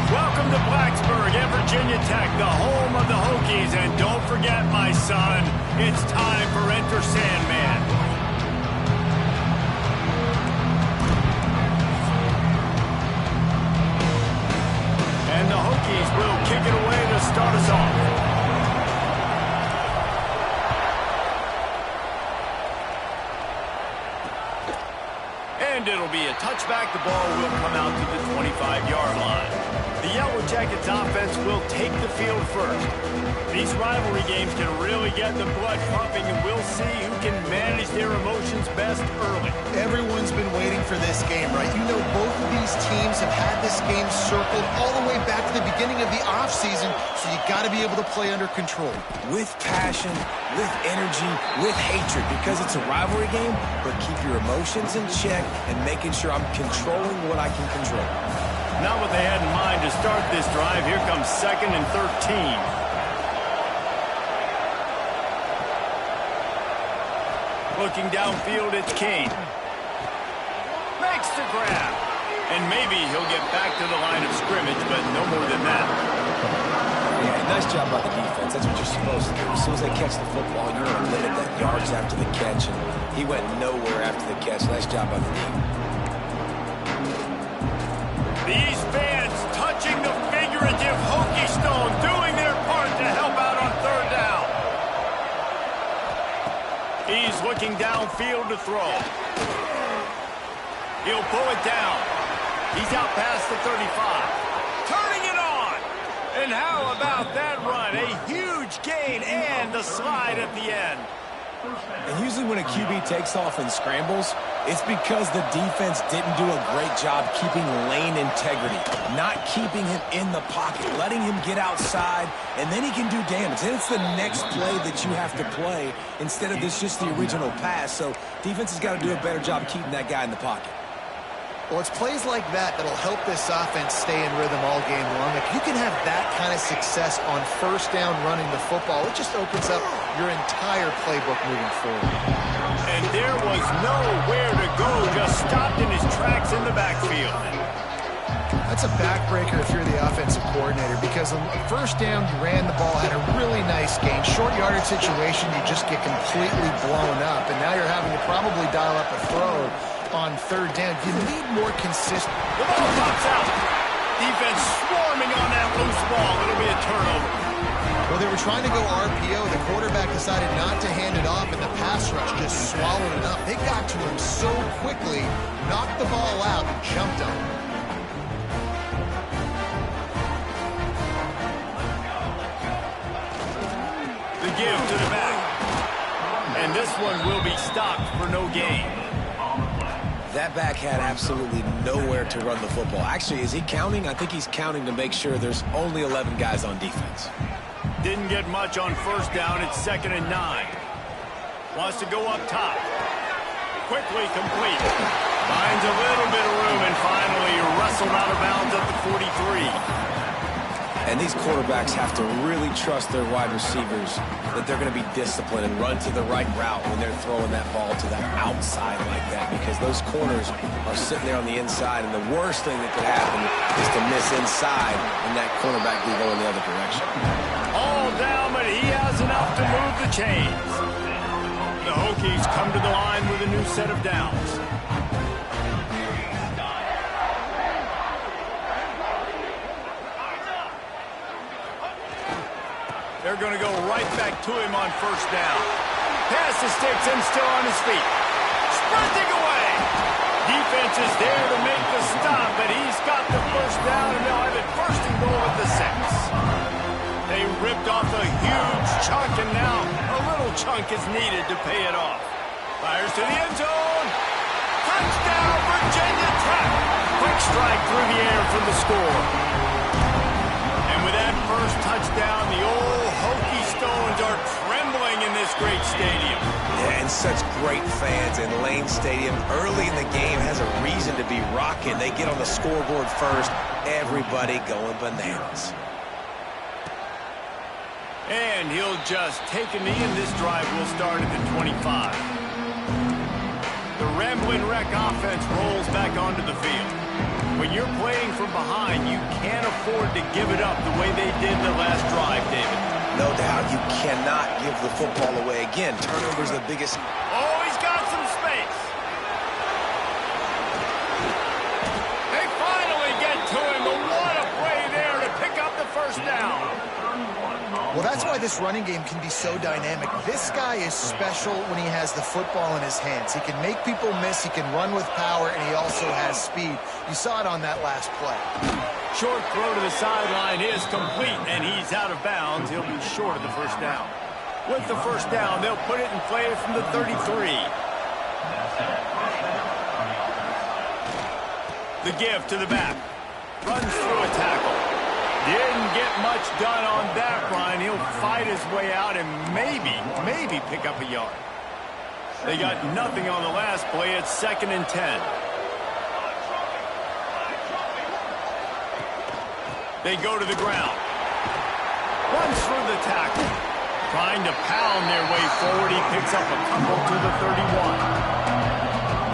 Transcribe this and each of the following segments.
Welcome to Blacksburg at Virginia Tech, the home of the Hokies. And don't forget, my son, it's time for Enter Sandman. And the Hokies will kick it away to start us off. And it'll be a touchback. The ball will come out to the 25-yard line. The Yellow Jackets offense will take the field first. These rivalry games can really get the blood pumping, and we'll see who can manage their emotions best early. Everyone's been waiting for this game, right? You know, both of these teams have had this game circled all the way back to the beginning of the offseason, so you got to be able to play under control. With passion, with energy, with hatred, because it's a rivalry game, but keep your emotions in check and making sure I'm controlling what I can control. Not what they had in mind to start this drive. Here comes 2nd and 13. Looking downfield, it's Kane. Makes the grab. And maybe he'll get back to the line of scrimmage, but no more than that. Yeah, nice job by the defense. That's what you're supposed to do. As soon as they catch the football, you're going to limit that yards after the catch. And he went nowhere after the catch. Nice job by the D. These fans touching the figurative Hokie stone, doing their part to help out on 3rd down. He's looking downfield to throw. He'll pull it down. He's out past the 35. Turning it on. And how about that run? A huge gain and the slide at the end. And usually when a QB takes off and scrambles, it's because the defense didn't do a great job keeping lane integrity, not keeping him in the pocket, letting him get outside, and then he can do damage. And it's the next play that you have to play instead of this just the original pass. So defense has got to do a better job keeping that guy in the pocket. Well, it's plays like that that'll help this offense stay in rhythm all game long. If you can have that kind of success on 1st down running the football, it just opens up your entire playbook moving forward. And there was nowhere to go, just stopped in his tracks in the backfield. That's a backbreaker if you're the offensive coordinator, because on 1st down, you ran the ball, had a really nice gain. Short yardage situation, you just get completely blown up, and now you're having to probably dial up a throw on 3rd down. You need more consistent. The ball pops out. Defense swarming on that loose ball. It'll be a turnover. Well, they were trying to go RPO. The quarterback decided not to hand it off, and the pass rush just swallowed it up. They got to him so quickly, knocked the ball out, and jumped on him. The give to the back. And this one will be stopped for no gain. That back had absolutely nowhere to run the football. Actually, is he counting? I think he's counting to make sure there's only 11 guys on defense. Didn't get much on 1st down. It's 2nd and 9. Wants to go up top. Quickly complete. Finds a little bit of room and finally wrestled out of bounds at the 43. And these quarterbacks have to really trust their wide receivers that they're going to be disciplined and run to the right route when they're throwing that ball to the outside like that, because those corners are sitting there on the inside, and the worst thing that could happen is to miss inside and that cornerback be going the other direction. All down, but he has enough to move the chains. The Hokies come to the line with a new set of downs. They're going to go right back to him on first down. Pass the sticks and still on his feet. Sprinting away. Defense is there to make the stop, but he's got the first down, and they'll have it first and goal at the 6. They ripped off a huge chunk, and now a little chunk is needed to pay it off. Fires to the end zone. Touchdown, Virginia Tech. Quick strike through the air for the score. And with that first touchdown, the old Hokie Stones are trembling in this great stadium. Yeah, and such great fans in Lane Stadium. Early in the game has a reason to be rocking. They get on the scoreboard first. Everybody going bananas. And he'll just take a knee, and this drive will start at the 25. The Ramblin' Wreck offense rolls back onto the field. When you're playing from behind, you can't afford to give it up the way they did the last drive, David. No doubt, you cannot give the football away. Again, turnover's the biggest. Oh, he's got some space. They finally get to him, but what a play there to pick up the first down. Well, that's why this running game can be so dynamic. This guy is special when he has the football in his hands. He can make people miss, he can run with power, and he also has speed. You saw it on that last play. Short throw to the sideline is complete, and he's out of bounds. He'll be short of the first down. With the first down, they'll put it in play from the 33. The give to the back. Runs through a tackle. Didn't get much done on that run. He'll fight his way out and maybe pick up a yard. They got nothing on the last play. It's 2nd and 10. They go to the ground. Runs through the tackle. Trying to pound their way forward. He picks up a couple to the 31.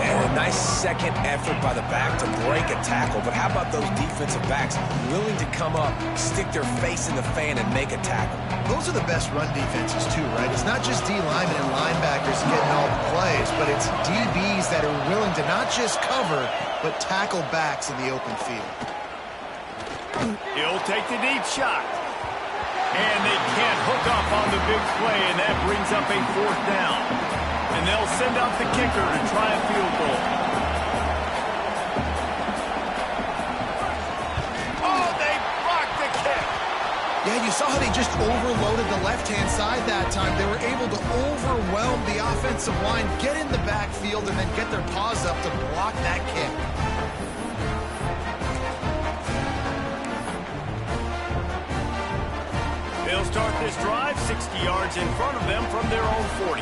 And a nice second effort by the back to break a tackle. But how about those defensive backs willing to come up, stick their face in the fan, and make a tackle? Those are the best run defenses, too, right? It's not just D linemen and linebackers getting all the plays, but it's DBs that are willing to not just cover, but tackle backs in the open field. He'll take the deep shot. And they can't hook up on the big play, and that brings up a 4th down. And they'll send out the kicker to try a field goal. Oh, they blocked the kick. Yeah, you saw how they just overloaded the left-hand side that time. They were able to overwhelm the offensive line, get in the backfield, and then get their paws up to block that kick. They'll start this drive 60 yards in front of them from their own 40.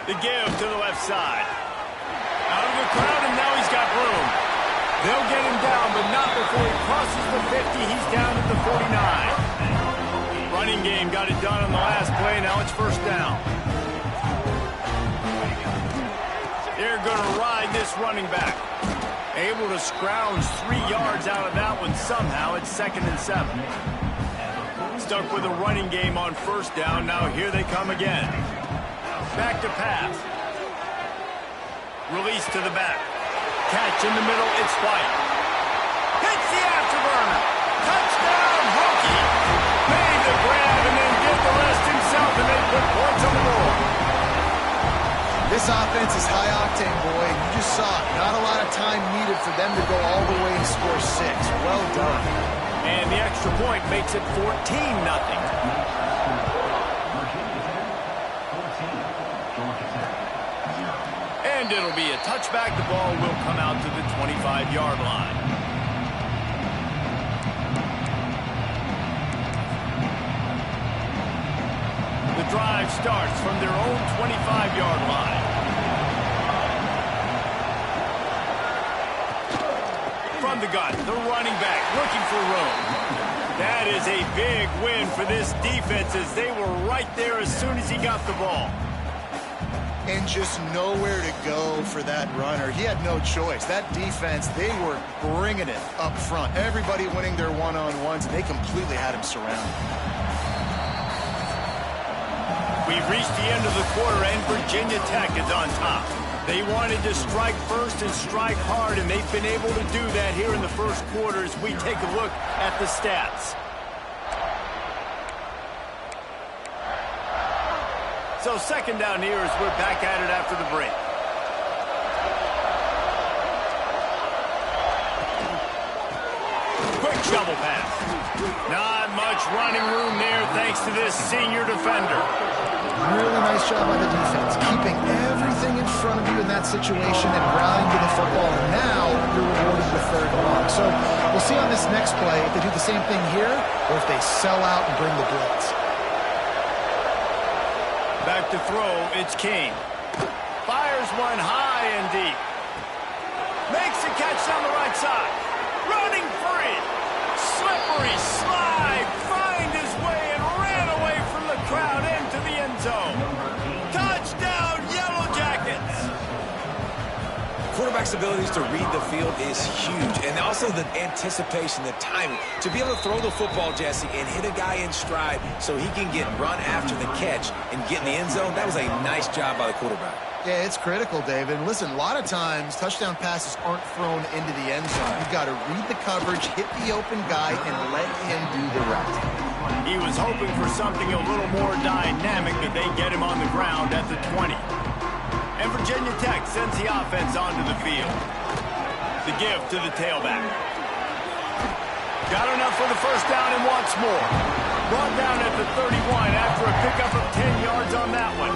The give to the left side. Out of the crowd, and now he's got room. They'll get him down, but not before he crosses the 50. He's down at the 49. Running game got it done on the last play. Now it's first down. They're going to ride this running back. Able to scrounge 3 yards out of that one somehow. It's 2nd and 7. Stuck with a running game on first down. Now here they come again. Back to pass. Release to the back. Catch in the middle. It's White. Hits the afterburner. Touchdown, Hokie. Made the grab and then did the rest himself, and they put points on the board. This offense is high octane, boy. You just saw it. Not a lot of time needed for them to go all the way and score 6. Well done. And the extra point makes it 14-0. And it'll be a touchback. The ball will come out to the 25-yard line. The drive starts from their own 25-yard line. From the gun, the running back looking for room. That is a big win for this defense as they were right there as soon as he got the ball. And just nowhere to go for that runner. He had no choice. That defense, they were bringing it up front. Everybody winning their one-on-ones, and they completely had him surrounded. We've reached the end of the quarter, and Virginia Tech is on top. They wanted to strike first and strike hard, and they've been able to do that here in the first quarter as we take a look at the stats. So second down here as we're back at it after the break. Quick shovel pass. Not much running room there thanks to this senior defender. Really nice job by the defense, keeping everything in front of you in that situation and rallying to the football. And now you're rewarded with third and long. So we'll see on this next play if they do the same thing here or if they sell out and bring the blitz. Back to throw, it's King. Fires one high and deep. Makes a catch down the right side. Running free. Slippery slide. Find his way and ran away from the crowd into the end zone. Touchdown, Yellow Jackets. Quarterback's abilities to read the field is huge, and also the anticipation, the timing. To be able to throw the football, Jesse, and hit a guy in stride so he can get run after the catch and get in the end zone, that was a nice job by the quarterback. Yeah, it's critical, David. And listen, a lot of times touchdown passes aren't thrown into the end zone. You've got to read the coverage, hit the open guy, and let him do the rest. He was hoping for something a little more dynamic, but they get him on the ground at the 20. And Virginia Tech sends the offense onto the field. The give to the tailback. Got enough for the first down and wants more. Brought down at the 31 after a pickup of 10 yards on that one.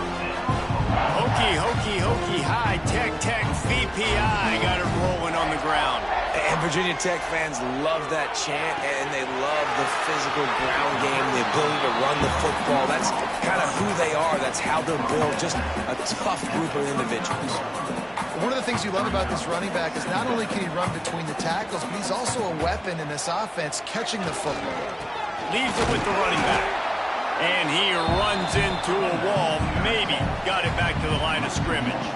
Hokey, hokey, hokey, high tech, VPI got it rolling on the ground. And Virginia Tech fans love that chant, and they love the physical ground game, the ability to run the football. That's kind of who they are. That's how they're built, just a tough group of individuals. One of the things you love about this running back is not only can he run between the tackles, but he's also a weapon in this offense, catching the football. Leaves it with the running back. And he runs into a wall, maybe got it back to the line of scrimmage.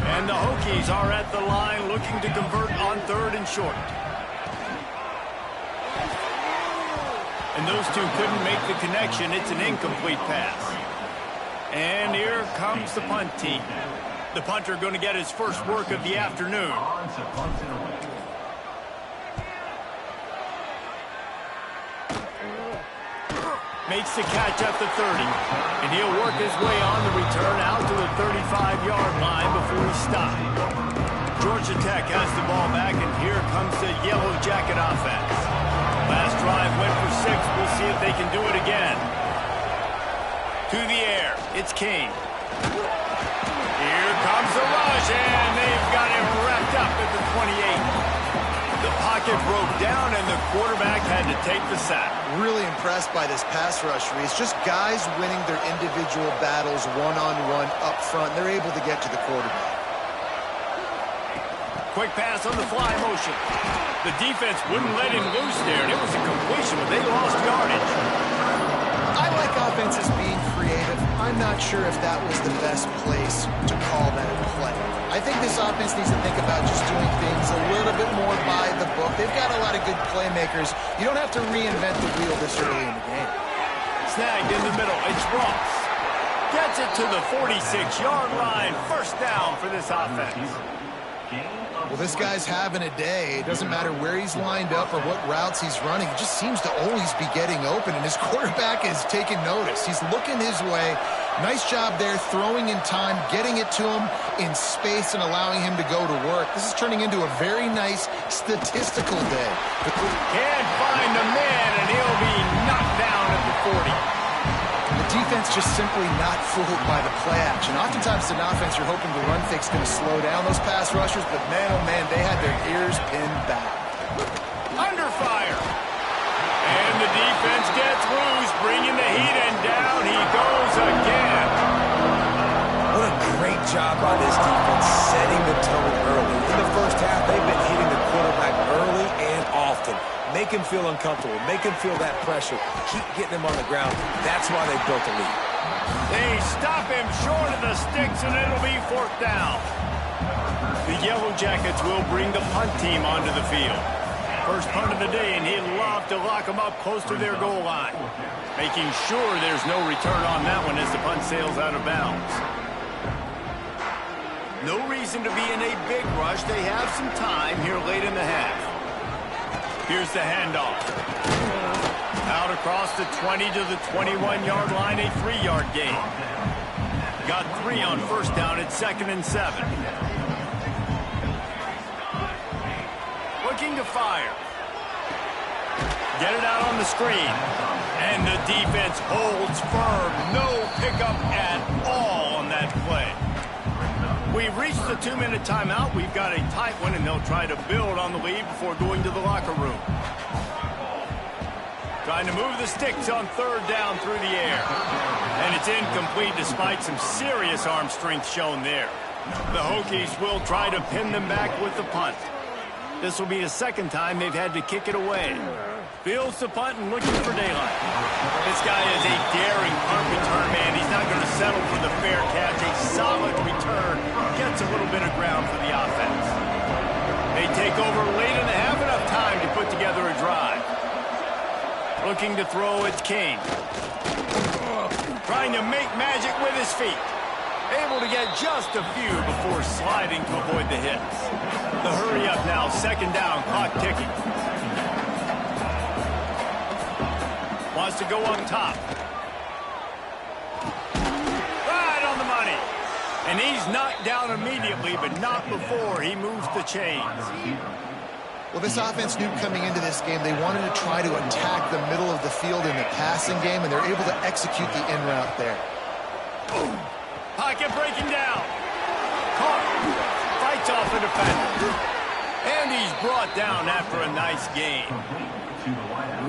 And the Hokies are at the line looking to convert on third and short. And those two couldn't make the connection. It's an incomplete pass. And here comes the punt team. The punter going to get his first work of the afternoon. Makes the catch at the 30. And he'll work his way on the return out to the 35-yard line before he stopped. Georgia Tech has the ball back, and here comes the Yellow Jacket offense. Last drive went for 6. We'll see if they can do it again. To the air. It's King. Here comes the rush, and they've got him wrapped up at the 28. The pocket broke down, and the quarterback had to take the sack. Really impressed by this pass rush, Reese. Just guys winning their individual battles one-on-one up front. They're able to get to the quarterback. Quick pass on the fly motion. The defense wouldn't let him loose there, and it was a completion, but they lost yardage. I like offenses being creative. I'm not sure if that was the best place to call that play. I think this offense needs to think about just doing things a little bit more by the book. They've got a lot of good playmakers. You don't have to reinvent the wheel this early in the game. Snagged in the middle. It's Ross. Gets it to the 46-yard line. First down for this offense. Well, this guy's having a day. It doesn't matter where he's lined up or what routes he's running. He just seems to always be getting open, and his quarterback is taking notice. He's looking his way. Nice job there, throwing in time, getting it to him in space and allowing him to go to work. This is turning into a very nice statistical day. Can't find a man, and he'll be knocked down at the 40. The defense just simply not fooled by the play action. Oftentimes, an offense you're hoping the run fake's going to slow down those pass rushers, but man, oh man, they had their ears pinned back. Under fire. And the defense gets loose, bringing the heat, and down he goes again. What a great job by this defense setting the tone early. In the first half, they've been hitting the quarterback early and often. Make him feel uncomfortable. Make him feel that pressure. Keep getting him on the ground. That's why they built a lead. They stop him short of the sticks, and it'll be fourth down. The Yellow Jackets will bring the punt team onto the field. First punt of the day, and he'd love to lock them up close to their goal line. Making sure there's no return on that one as the punt sails out of bounds. No reason to be in a big rush. They have some time here late in the half. Here's the handoff. Out across the 20 to the 21-yard line, a 3-yard gain. Got 3 on first down at 2nd and 7. Looking to fire. Get it out on the screen. And the defense holds firm. No pickup at all on that play. We've reached the 2-minute timeout. We've got a tight one, and they'll try to build on the lead before going to the locker room. Trying to move the sticks on 3rd down through the air. And it's incomplete despite some serious arm strength shown there. The Hokies will try to pin them back with the punt. This will be the 2nd time they've had to kick it away. Fields the punt and looking for daylight. This guy is a daring punt return man. He's not going to settle for the fair catch. A solid return. Gets a little bit of ground for the offense. They take over late in the half, enough time to put together a drive. Looking to throw, it's King. Trying to make magic with his feet. Able to get just a few before sliding to avoid the hits. The hurry up now, 2nd down, clock ticking. Wants to go up top. Right on the money. And he's knocked down immediately, but not before he moves the chains. Well, this offense knew coming into this game they wanted to try to attack the middle of the field in the passing game, and they're able to execute the in route there. Boom. Pocket breaking down. Caught. Fights off the defender. And he's brought down after a nice gain.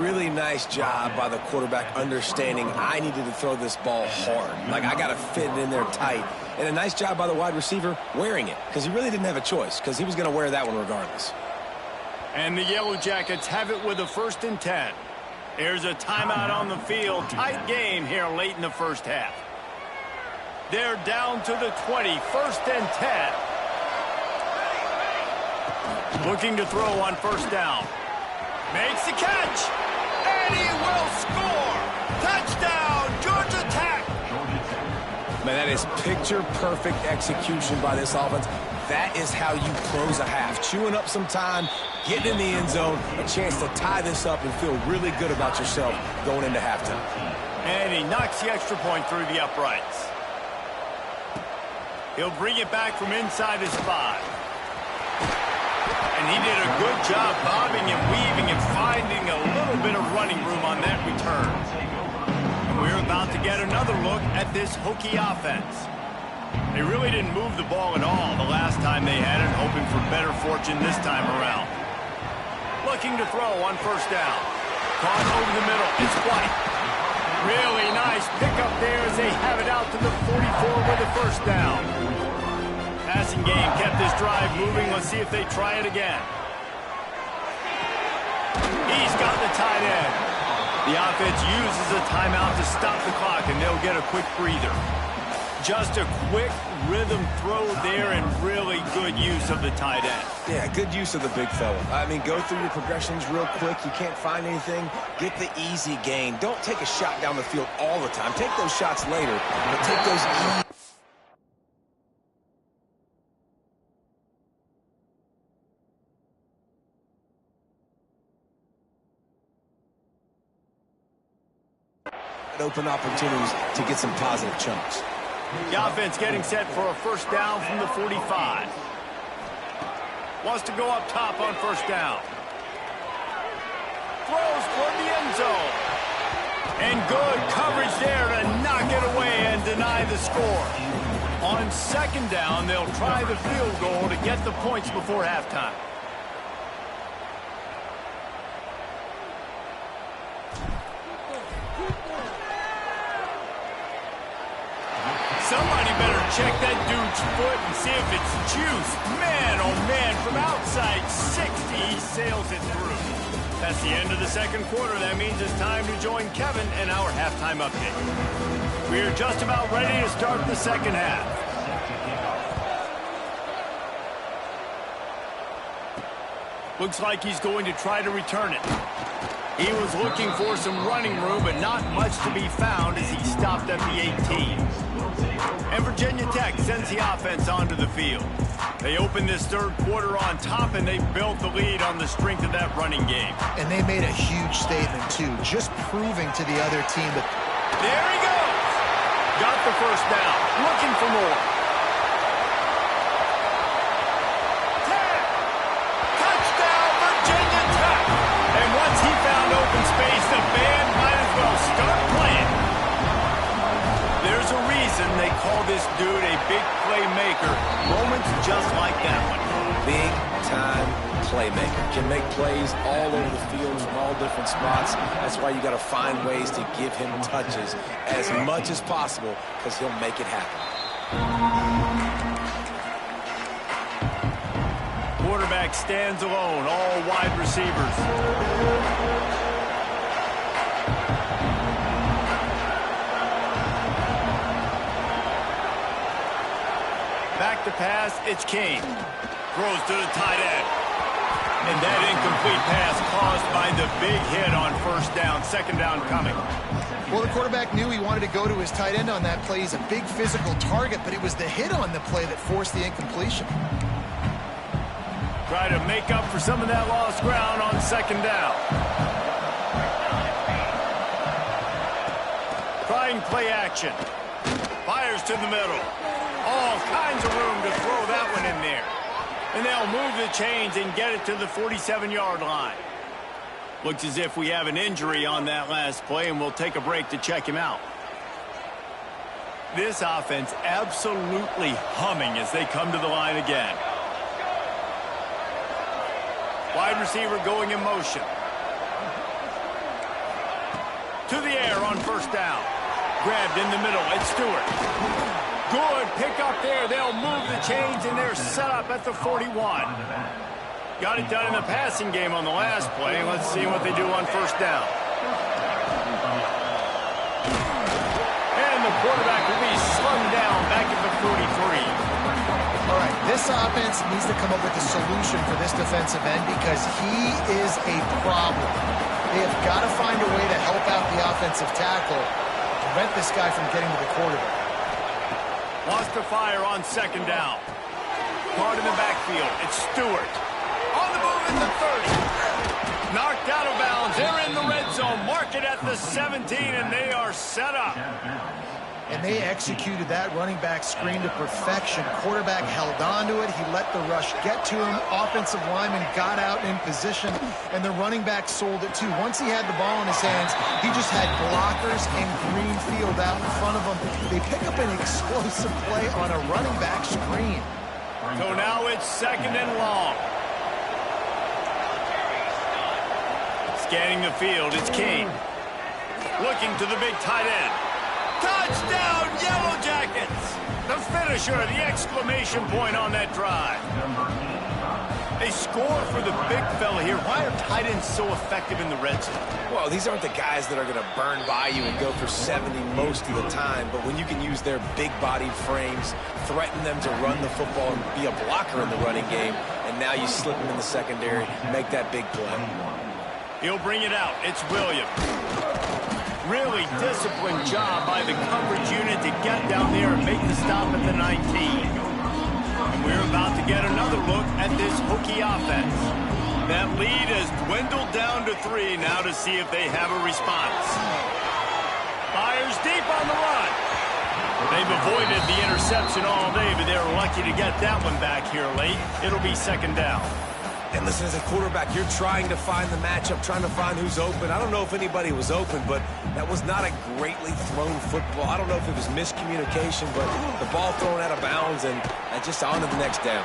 Really nice job by the quarterback understanding I needed to throw this ball hard. Like, I got to fit it in there tight. And a nice job by the wide receiver wearing it, because he really didn't have a choice, because he was going to wear that one regardless. And the Yellow Jackets have it with a 1st and 10. There's a timeout on the field. Tight game here late in the first half. They're down to the 20, 1st and 10. Looking to throw on 1st down. Makes the catch. And he will score. Touchdown, Georgia Tech. Man, that is picture-perfect execution by this offense. That is how you close a half. Chewing up some time, getting in the end zone, a chance to tie this up and feel really good about yourself going into halftime. And he knocks the extra point through the uprights. He'll bring it back from inside his 5. And he did a good job bobbing and weaving and finding a little bit of running room on that return. And we're about to get another look at this Hokie offense. They really didn't move the ball at all the last time they had it, hoping for better fortune this time around. Looking to throw on 1st down. Caught over the middle. It's White. Really nice pickup there as they have it out to the 44 with the 1st down. Passing game kept this drive moving. Let's see if they try it again. He's got the tight end. The offense uses a timeout to stop the clock, and they'll get a quick breather. Just a quick rhythm throw there and really good use of the tight end. Yeah, good use of the big fella. I mean, go through your progressions real quick. You can't find anything. Get the easy gain. Don't take a shot down the field all the time. Take those shots later, but take those easy. Open opportunities to get some positive chunks. The offense getting set for a 1st down from the 45. Wants to go up top on 1st down. Throws toward the end zone. And good coverage there to knock it away and deny the score. On 2nd down, they'll try the field goal to get the points before halftime. Somebody better check that dude's foot and see if it's juice. Man, oh man, from outside 60, he sails it through. That's the end of the 2nd quarter. That means it's time to join Kevin in our halftime update. We are just about ready to start the 2nd half. Looks like he's going to try to return it. He was looking for some running room, but not much to be found as he stopped at the 18. And Virginia Tech sends the offense onto the field. They opened this third quarter on top, and they built the lead on the strength of that running game. And they made a huge statement, too, just proving to the other team that... There he goes! Got the first down. Looking for more. Touchdown, Virginia Tech! And once he found open space, the band might as well start playing. There's a reason they call this dude a big playmaker. Moments just like that one. Big-time playmaker. Can make plays all over the field from all different spots. That's why you got to find ways to give him touches as much as possible, because he'll make it happen. Quarterback stands alone, all wide receivers. Back to pass, it's Kane. Throws to the tight end. And that incomplete pass caused by the big hit on first down, second down coming. Well, the quarterback knew he wanted to go to his tight end on that play. He's a big physical target, but it was the hit on the play that forced the incompletion. Try to make up for some of that lost ground on second down. Trying play action. Fires to the middle. All kinds of room to throw that one in there. And they'll move the chains and get it to the 47-yard line. Looks as if we have an injury on that last play, and we'll take a break to check him out. This offense absolutely humming as they come to the line again. Wide receiver going in motion. To the air on first down. Grabbed in the middle. It's Stewart. Good pick up there. They'll move the chains, and they're set up at the 41. Got it done in the passing game on the last play. Let's see what they do on first down. And the quarterback will be slung down back at the 43. All right, this offense needs to come up with a solution for this defensive end because he is a problem. They have got to find a way to help out the offensive tackle, prevent this guy from getting to the quarterback. Wants to fire on second down. Card in the backfield. It's Stewart. On the move at the 30. Knocked out of bounds. They're in the red zone. Mark it at the 17, and they are set up. And they executed that running back screen to perfection. Quarterback held on to it. He let the rush get to him. Offensive lineman got out in position, and the running back sold it too. Once he had the ball in his hands, he just had blockers and green field out in front of him. They pick up an explosive play on a running back screen. So now it's second and long. Scanning the field, it's King. Looking to the big tight end. Touchdown, Yellow Jackets! The finisher, the exclamation point on that drive. They score for the big fella here. Why are tight ends so effective in the red zone? Well, these aren't the guys that are going to burn by you and go for 70 most of the time, but when you can use their big-bodied frames, threaten them to run the football and be a blocker in the running game, and now you slip them in the secondary, make that big play. He'll bring it out. It's Williams. Really disciplined job by the coverage unit to get down there and make the stop at the 19. And we're about to get another look at this Hokie offense. That lead has dwindled down to 3 now to see if they have a response. Fires deep on the run. They've avoided the interception all day, but they're lucky to get that one back here late. It'll be second down. And listen, as a quarterback, you're trying to find the matchup, trying to find who's open. I don't know if anybody was open, but that was not a greatly thrown football. I don't know if it was miscommunication, but the ball thrown out of bounds and just on to the next down.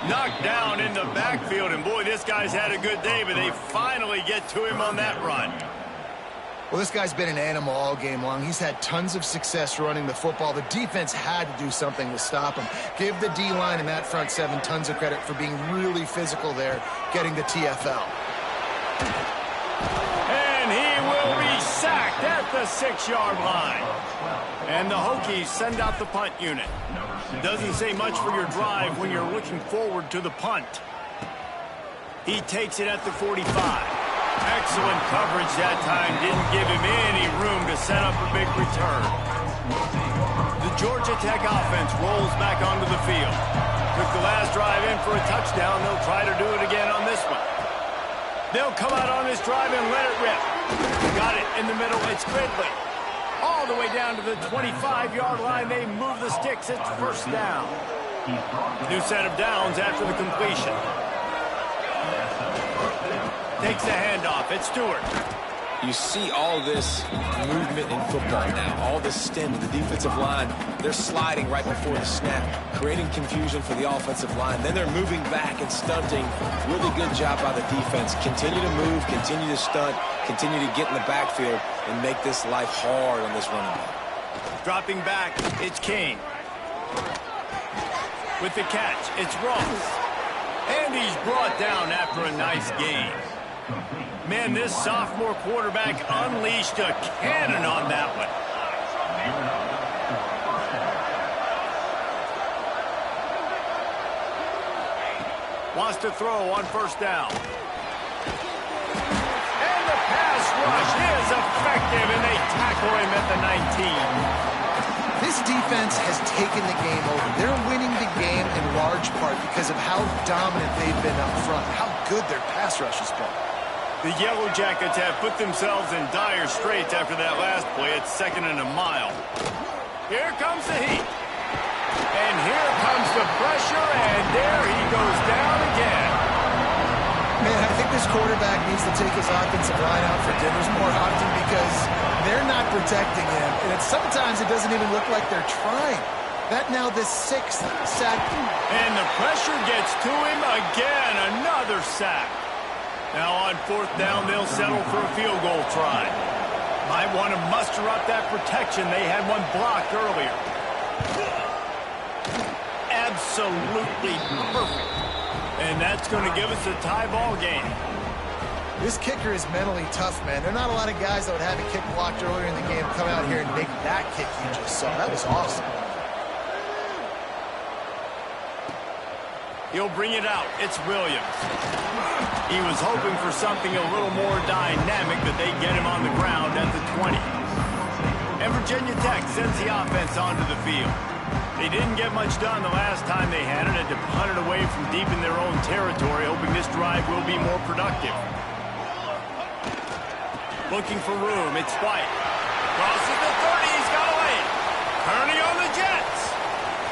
Knocked down in the backfield, and boy, this guy's had a good day, but they finally get to him on that run. Well, this guy's been an animal all game long. He's had tons of success running the football. The defense had to do something to stop him. Give the D-line and that front seven tons of credit for being really physical there, getting the TFL. And he will be sacked at the 6-yard line. And the Hokies send out the punt unit. Doesn't say much for your drive when you're looking forward to the punt. He takes it at the 45. Excellent coverage that time. Didn't give him any room to set up a big return. The Georgia Tech offense rolls back onto the field. Took the last drive in for a touchdown. They'll try to do it again on this one. They'll come out on this drive and let it rip. Got it in the middle. It's Gridley. All the way down to the 25-yard line. They move the sticks. It's first down. New set of downs after the completion. Takes the handoff. It's Stewart. You see all this movement in football now. All this stem of the defensive line. They're sliding right before the snap, creating confusion for the offensive line. Then they're moving back and stunting. Really good job by the defense. Continue to move, continue to stunt, continue to get in the backfield and make this life hard on this running back. Dropping back, it's King. With the catch, it's Ross. And he's brought down after a nice gain. Man, this sophomore quarterback unleashed a cannon on that one. Wants to throw on first down. And the pass rush is effective, and they tackle him at the 19. This defense has taken the game over. They're winning the game in large part because of how dominant they've been up front, how good their pass rush has been. The Yellow Jackets have put themselves in dire straits after that last play. It's 2nd and a mile. Here comes the heat. And here comes the pressure, and there he goes down again. Man, I think this quarterback needs to take his offensive line out for dinners more often because they're not protecting him. And sometimes it doesn't even look like they're trying. That now the 6th sack. And the pressure gets to him again. Another sack. Now on 4th down, they'll settle for a field goal try. Might want to muster up that protection. They had one blocked earlier. Absolutely perfect. And that's going to give us a tie ball game. This kicker is mentally tough, man. There are not a lot of guys that would have a kick blocked earlier in the game come out here and make that kick you just saw. That was awesome. He'll bring it out. It's Williams. He was hoping for something a little more dynamic, but they get him on the ground at the 20. And Virginia Tech sends the offense onto the field. They didn't get much done the last time they had it. Had to punt it away from deep in their own territory, hoping this drive will be more productive. Looking for room. It's White. Crosses the 30. He's got away. Turning on the Jets.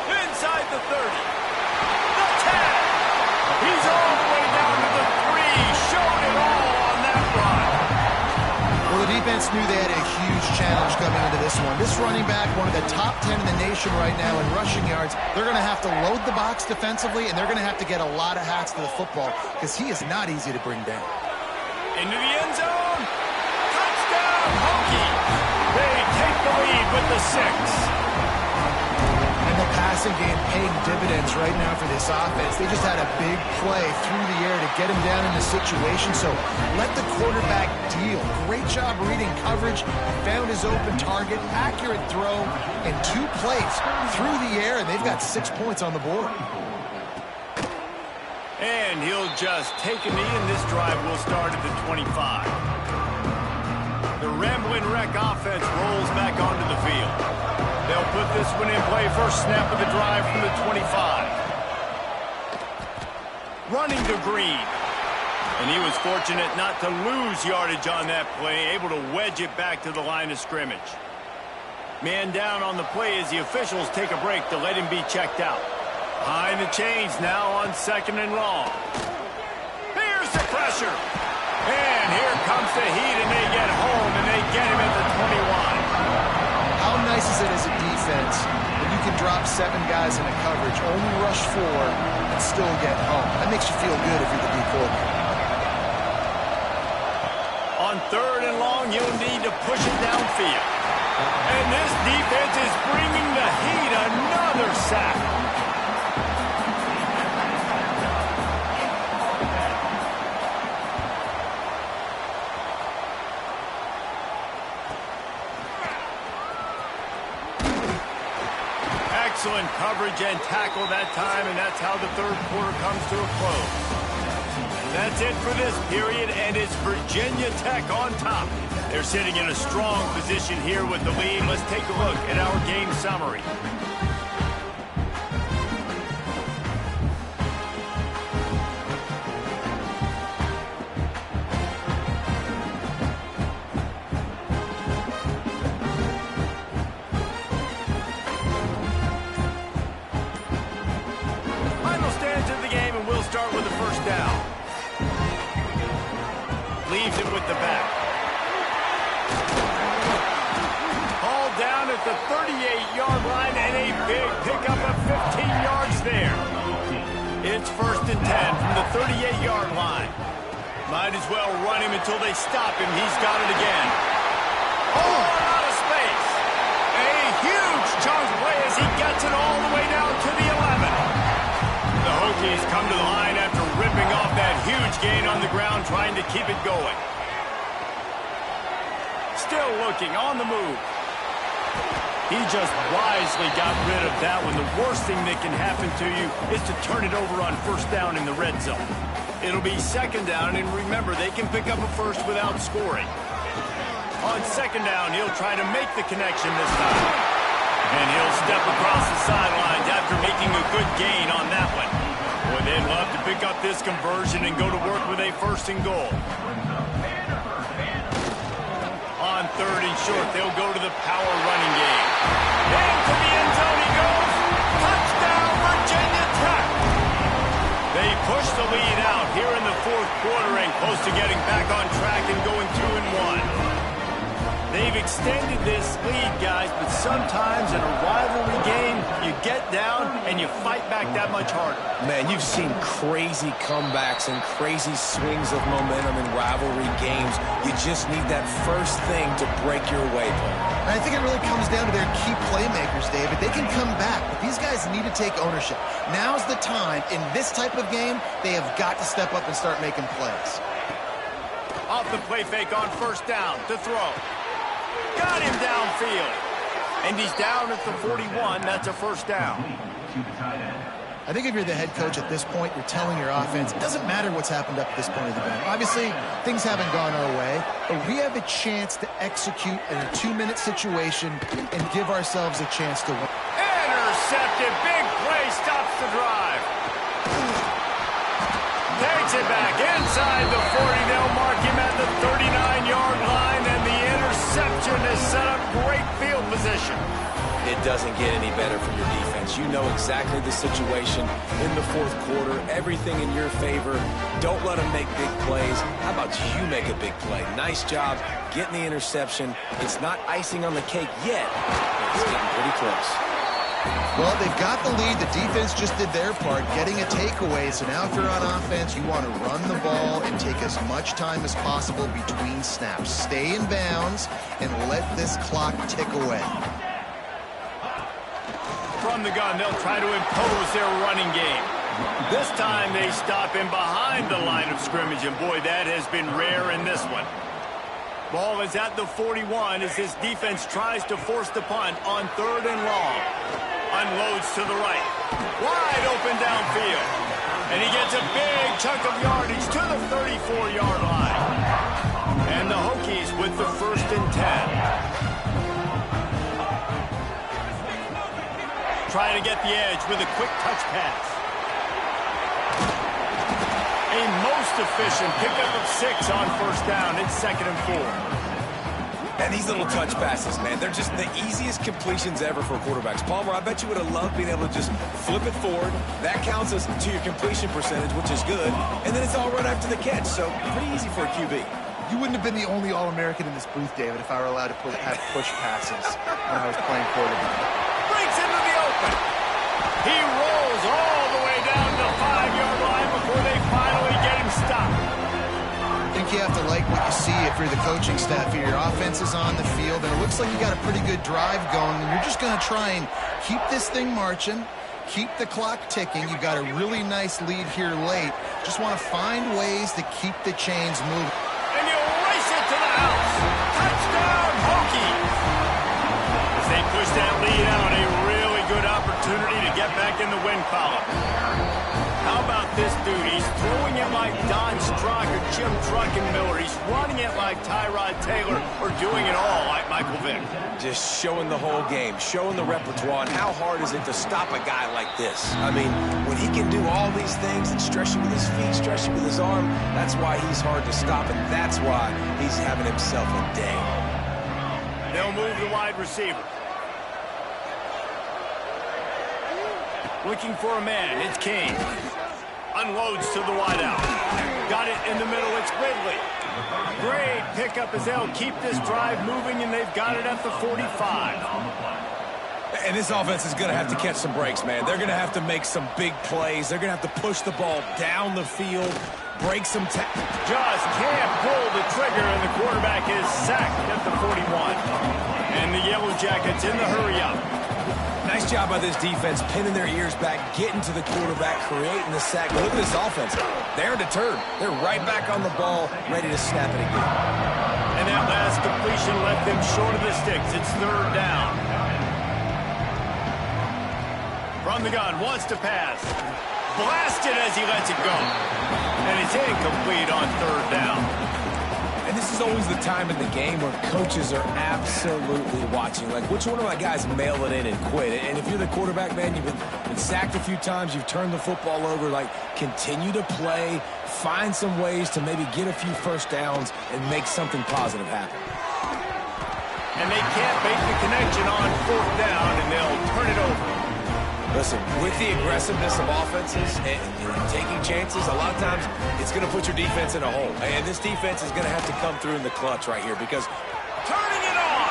Inside the 30. He's all the way down to the 3. Showed it all on that run. Well, the defense knew they had a huge challenge coming into this one. This running back, one of the top 10 in the nation right now in rushing yards. They're going to have to load the box defensively, and they're going to have to get a lot of hats to the football because he is not easy to bring down. Into the end zone. Touchdown, Hokie. They take the lead with the 6. The passing game paying dividends right now for this offense. They just had a big play through the air to get him down in the situation. So let the quarterback deal. Great job reading coverage. Found his open target. Accurate throw. And 2 plays through the air. And they've got 6 points on the board. And he'll just take a knee, and this drive will start at the 25. The Ramblin' Wreck offense rolls back onto the field. They'll put this one in play. First snap of the drive from the 25. Running to Green. And he was fortunate not to lose yardage on that play, able to wedge it back to the line of scrimmage. Man down on the play as the officials take a break to let him be checked out. Behind the chains now on 2nd and long. Here's the pressure. And here comes the heat, and they get home, and they get him at the 21. How nice is it as a defense when you can drop 7 guys in a coverage, only rush 4, and still get home? That makes you feel good if you're the D coordinator. On 3rd and long, you'll need to push it downfield. And this defense is bringing the heat. Another sack. Excellent coverage and tackle that time, and that's how the 3rd quarter comes to a close. That's it for this period, and it's Virginia Tech on top. They're sitting in a strong position here with the lead. Let's take a look at our game summary. Final stands of the game, and we'll start with the first down. Leaves it with the back. Hauled down at the 38-yard line, and a big pickup of 15 yards there. It's 1st and 10 from the 38-yard line. Might as well run him until they stop him. He's got it again. Oh, out of space. A huge chunk play as he gets it all the way down to the 11. The Hokies come to the line after ripping off that huge gain on the ground, trying to keep it going. Still looking on the move. He just wisely got rid of that one. The worst thing that can happen to you is to turn it over on 1st down in the red zone. It'll be 2nd down, and remember, they can pick up a first without scoring. On 2nd down, he'll try to make the connection this time. And he'll step across the sidelines after making a good gain on that one. Boy, they'd love to pick up this conversion and go to work with a 1st and goal. On 3rd and short, they'll go to the power running game. Into the end zone he goes. Touchdown, Virginia Tech. They push the lead out here in the 4th quarter and close to getting back on track and going 2-1. They've extended this lead, guys, but sometimes in a rivalry game, you get down and you fight back that much harder. Man, you've seen crazy comebacks and crazy swings of momentum in rivalry games. You just need that first thing to break your way, Paul. And I think it really comes down to their key playmakers, David. They can come back, but these guys need to take ownership. Now's the time. In this type of game, they have got to step up and start making plays. Off the play fake on 1st down to throw. Got him downfield. And he's down at the 41. That's a 1st down. I think if you're the head coach at this point, you're telling your offense, it doesn't matter what's happened up to this point of the game. Obviously, things haven't gone our way, but we have a chance to execute in a 2-minute situation and give ourselves a chance to win. Intercepted. Big play. Stops the drive. Takes it back inside the 40. They'll mark him at the 39-yard line, and the interception has set up great field position. It doesn't get any better from your defense. You know exactly the situation in the 4th quarter. Everything in your favor. Don't let them make big plays. How about you make a big play? Nice job getting the interception. It's not icing on the cake yet, but it's getting pretty close. Well, they've got the lead. The defense just did their part, getting a takeaway. So now if you're on offense, you want to run the ball and take as much time as possible between snaps. Stay in bounds and let this clock tick away. From the gun, they'll try to impose their running game. This time they stop him behind the line of scrimmage, and boy, that has been rare in this one. Ball is at the 41 as his defense tries to force the punt on 3rd and long. Unloads to the right. Wide open downfield. And he gets a big chunk of yardage to the 34-yard line. And the Hokies with the 1st and 10. Try to get the edge with a quick touch pass. A most efficient pickup of 6 on 1st down. It's 2nd and 4. And these little touch passes, man, they're just the easiest completions ever for quarterbacks. Palmer, I bet you would have loved being able to just flip it forward. That counts as to your completion percentage, which is good. And then it's all right after the catch, so pretty easy for a QB. You wouldn't have been the only All-American in this booth, David, if I were allowed to have push passes when I was playing quarterback. Breaks into the open. He rolls all the way down to the 5-yard line before they finally get him stopped. I think you have to like what you see if you're the coaching staff here. Your offense is on the field, and it looks like you got a pretty good drive going, and you're just going to try and keep this thing marching, keep the clock ticking. You've got a really nice lead here late. Just want to find ways to keep the chains moving. And you race it to the house. Touchdown, Hokies. As they push that lead out, a really good opportunity to get back in the win column. How about this dude? He's throwing it like Don Strock or Jim Druckenmiller. He's running it like Tyrod Taylor or doing it all like Michael Vick. Just showing the whole game, showing the repertoire, and how hard is it to stop a guy like this? I mean, when he can do all these things and stretch it with his feet, stretch it with his arm, that's why he's hard to stop, and that's why he's having himself a day. They'll move the wide receiver. Looking for a man, it's Kane. Unloads to the wideout. Got it in the middle, it's Ridley. Great pickup as they'll keep this drive moving, and they've got it at the 45. And this offense is going to have to catch some breaks, man. They're going to have to make some big plays. They're going to have to push the ball down the field, break some tackles. Just can't pull the trigger, and the quarterback is sacked at the 41. And the Yellow Jackets in the hurry-up. Nice job by this defense, pinning their ears back, getting to the quarterback, creating the sack. But look at this offense. They're deterred. They're right back on the ball, ready to snap it again. And that last completion left them short of the sticks. It's third down. From the gun, wants to pass. Blasted as he lets it go. And it's incomplete on third down. And this is always the time in the game where coaches are absolutely watching. Like, which one of my guys mail it in and quit? And if you're the quarterback, man, you've been sacked a few times, you've turned the football over, like, continue to play, find some ways to maybe get a few first downs and make something positive happen. And they can't make the connection on fourth down, and they'll turn it over. Listen, with the aggressiveness of offenses and taking chances, a lot of times it's going to put your defense in a hole. And this defense is going to have to come through in the clutch right here because turning it on!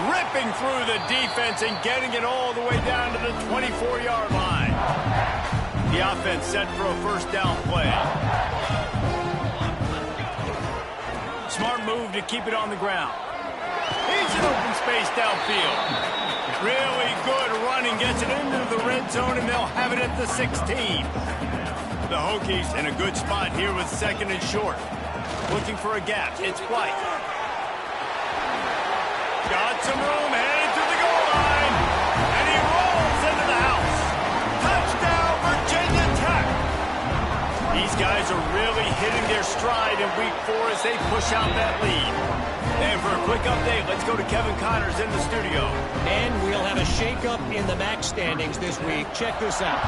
Ripping through the defense and getting it all the way down to the 24-yard line. The offense set for a first down play. Smart move to keep it on the ground. He's in open space downfield. Really good running, gets it into the red zone, and they'll have it at the 16. The Hokies in a good spot here with second and short. Looking for a gap. It's White. Got some room, headed to the goal line. And he rolls into the house. Touchdown, Virginia Tech. These guys are really hitting their stride in week 4 as they push out that lead. And for a quick update, let's go to Kevin Connors in the studio. And we'll have a shakeup in the MAC standings this week. Check this out.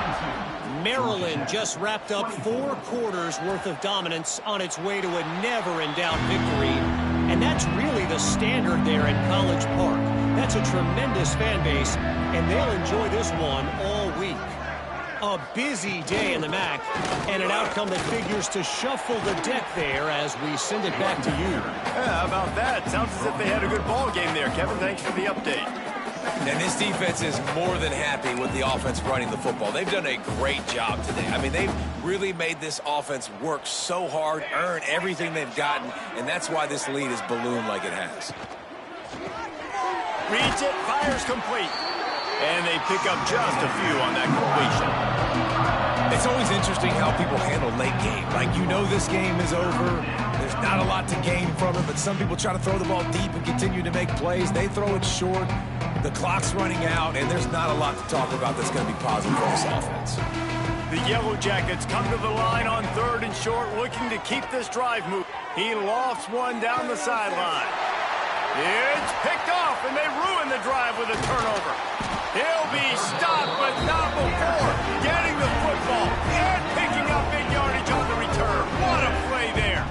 Maryland just wrapped up 4 quarters worth of dominance on its way to a never-in-doubt victory. And that's really the standard there in College Park. That's a tremendous fan base, and they'll enjoy this one all week. A busy day in the MAC, and an outcome that figures to shuffle the deck there as we send it back to you. Yeah, how about that? Sounds as if they had a good ball game there. Kevin, thanks for the update. And this defense is more than happy with the offense running the football. They've done a great job today. I mean, they've really made this offense work so hard, earn everything they've gotten, and that's why this lead is ballooned like it has. Reads it, fires complete. And they pick up just a few on that completion. It's always interesting how people handle late game. Like, you know this game is over. There's not a lot to gain from it, but some people try to throw the ball deep and continue to make plays. They throw it short. The clock's running out, and there's not a lot to talk about that's going to be positive for this offense. The Yellow Jackets come to the line on third and short, looking to keep this drive moving. He lofts one down the sideline. It's picked off, and they ruin the drive with a turnover. He'll be stopped, but not before getting the football and picking up big yardage on the return. What a play there.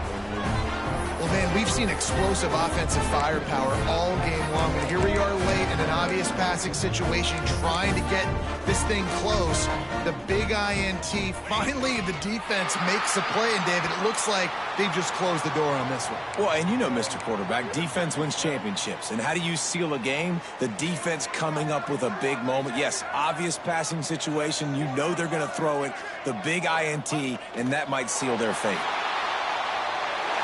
Well, man, we've seen explosive offensive firepower all game long, and here we are late in an obvious passing situation trying to get this thing close. The big INT, finally the defense makes a play, and David, it looks like they just closed the door on this one. Well, and you know, Mr. Quarterback, defense wins championships. And how do you seal a game? The defense coming up with a big moment. Yes, obvious passing situation. You know they're going to throw it. The big INT, and that might seal their fate.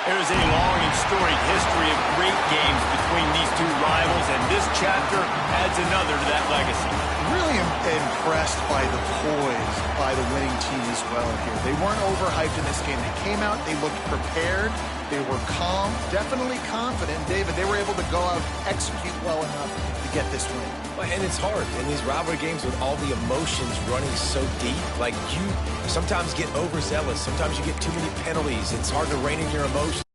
There's a long and storied history of great games between these two rivals, and this chapter adds another to that legacy. Really impressed by the poise by the winning team as well here. They weren't overhyped in this game. They came out, they looked prepared, they were calm, definitely confident. David, they were able to go out, execute well enough to get this win. And it's hard in these rivalry games with all the emotions running so deep. Like, you sometimes get overzealous. Sometimes you get too many penalties. It's hard to rein in your emotions.